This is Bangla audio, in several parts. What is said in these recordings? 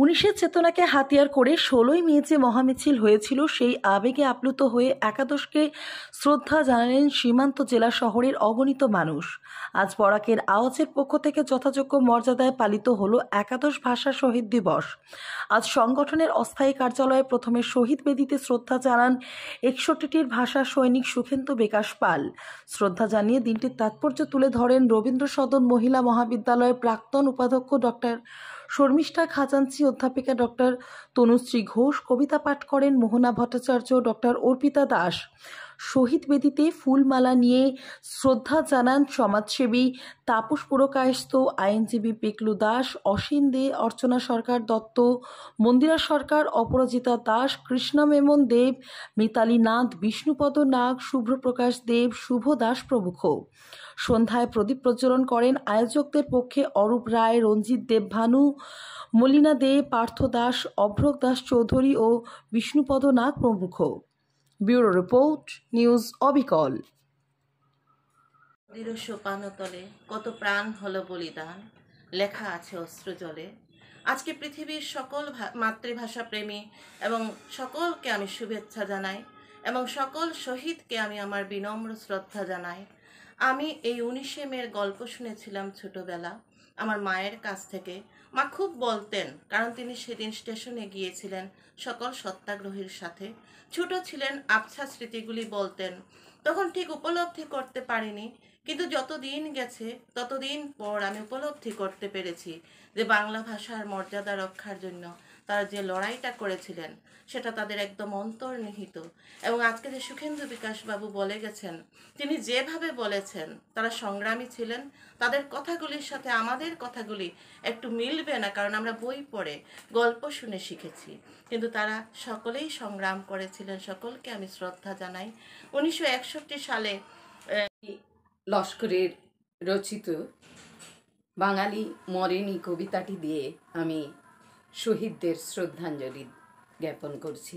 উনিশের চেতনাকে হাতিয়ার করে ১৬ই মে যে মহামিছিল হয়েছিল, সেই আবেগে আপ্লুত হয়ে একাদশকে শ্রদ্ধা জানালেন সীমান্ত জেলা শহরের অগণিত মানুষ। আজ বরাকের আওয়াজের পক্ষ থেকে যথাযোগ্য মর্যাদায় পালিত হল একাদশ ভাষা শহীদ দিবস। আজ সংগঠনের অস্থায়ী কার্যালয়ে প্রথমে শহীদ বেদিতে শ্রদ্ধা জানান ৬১টির ভাষা সৈনিক সুখেন্দু বিকাশ পাল। শ্রদ্ধা জানিয়ে দিনটির তাৎপর্য তুলে ধরেন রবীন্দ্র সদন মহিলা মহাবিদ্যালয়ের প্রাক্তন উপাধ্যক্ষ ডক্টর শর্মিষ্ঠা খাজাঞ্চি, অধ্যাপিকা ডক্টর তনুশ্রী ঘোষ, কবিতা পাঠ করেন মোহনা ভট্টাচার্য, ডক্টর অর্পিতা দাস। শহীদ বেদিতে ফুলমালা নিয়ে শ্রদ্ধা জানান সমাজসেবী তাপস পুরকায়স্থ, আইনজীবী পিকলু দাস, অসীম দে, অর্চনা সরকার দত্ত, মন্দিরা সরকার, অপরাজিতা দাস, কৃষ্ণা মেমন দেব, মিতালি নাথ, বিষ্ণুপদ নাগ, শুভ্রপ্রকাশ দেব, শুভ দাস প্রমুখ। সন্ধ্যায় প্রদীপ প্রজ্বলন করেন আয়োজকদের পক্ষে অরূপ রায়, রঞ্জিত দেব ভানু, মলিনা দে, পার্থ দাস, অভ্রক দাস চৌধুরী ও বিষ্ণুপদ নাগ প্রমুখ। ব্যুরো রিপোর্ট, নিউজ অবিকল। দৃঢ় সোপানতলে কত প্রাণ হলো বলিদান, লেখা আছে অশ্রু জলে। আজকে পৃথিবীর সকল মাতৃভাষা প্রেমী এবং সকলকে আমি শুভেচ্ছা জানাই এবং সকল শহীদকে আমি আমার বিনম্র শ্রদ্ধা জানাই। আমি এই ১৯শে মের গল্প শুনেছিলাম ছোটবেলা আমার মায়ের কাছ থেকে। মা খুব বলতেন, কারণ তিনি সেদিন স্টেশনে গিয়েছিলেন সকল সত্যাগ্রহীর সাথে। ছোট ছিলেন, আবছা স্মৃতিগুলি বলতেন। তখন ঠিক উপলব্ধি করতে পারিনি, কিন্তু যত দিন গেছে ততদিন পর আমি উপলব্ধি করতে পেরেছি যে বাংলা ভাষার মর্যাদা রক্ষার জন্য তারা যে লড়াইটা করেছিলেন সেটা তাদের একদম অন্তর্নিহিত। এবং আজকে যে সুখেন্দু বিকাশ বাবু বলে গেছেন, তিনি যেভাবে বলেছেন তারা সংগ্রামী ছিলেন, তাদের কথাগুলির সাথে আমাদের কথাগুলি একটু মিলবে না, কারণ আমরা বই পড়ে গল্প শুনে শিখেছি, কিন্তু তারা সকলেই সংগ্রাম করেছিলেন। সকলকে আমি শ্রদ্ধা জানাই। ১৯৬১ সালে লস্করের রচিত বাঙালি মরেনি কবিতাটি দিয়ে আমি শহীদদের শ্রদ্ধাঞ্জলি জ্ঞাপন করছি।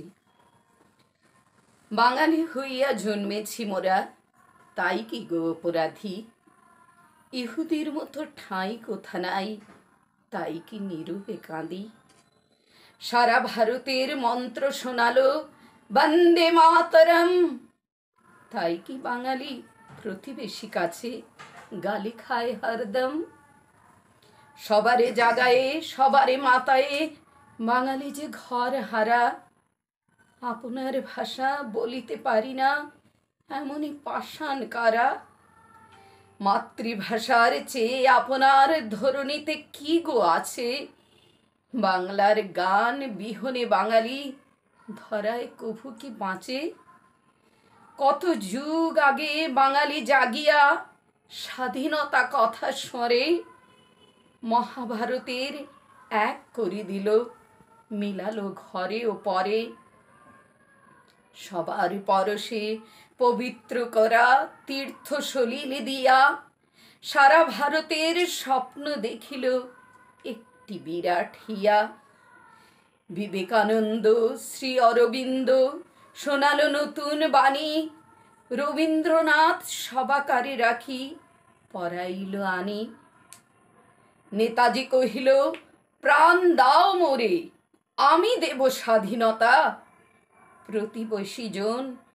বাঙালি হইয়া জন্মেছি মোরা, তাই কি গো অপরাধী? ইহুদির মতো ঠাঁই কোথা নাই, তাই কি নীরবে কাঁদি? সারা ভারতের মন্ত্র শোনালো বন্দে মাতরম, তাই কি বাঙালি প্রতিবেশী কাছে গালি খায় হরদম? সবারে জাগায়ে সবারে মাতায়ে বাঙালি যে ঘর হারা, আপনার ভাষা বলিতে পারি না এমনই পাষাণ কারা? মাতৃভাষার চেয়ে আপনার ধরণীতে কি গো আছে? বাংলার গান বিহনে বাঙালি ধরায় কভু কি বাঁচে? কত যুগ আগে বাঙালি জাগিয়া স্বাধীনতা কথা স্বরে মহাভারতের এক করে দিল, মিলালো ঘরে ও পরে। সবার পরশে পবিত্র করা তীর্থ সলিল দিয়া সারা ভারতের স্বপ্ন দেখিল একটি বিরাট হিয়া। বিবেকানন্দ, শ্রী অরবিন্দ শোনালো নতুন বাণী, রবীন্দ্রনাথ সবাকারে রাখি পরাইল আনি। নেতাজি কহিল প্রাণ দাও মোরে, আমি দেব স্বাধীনতা। প্রতিবেশী জন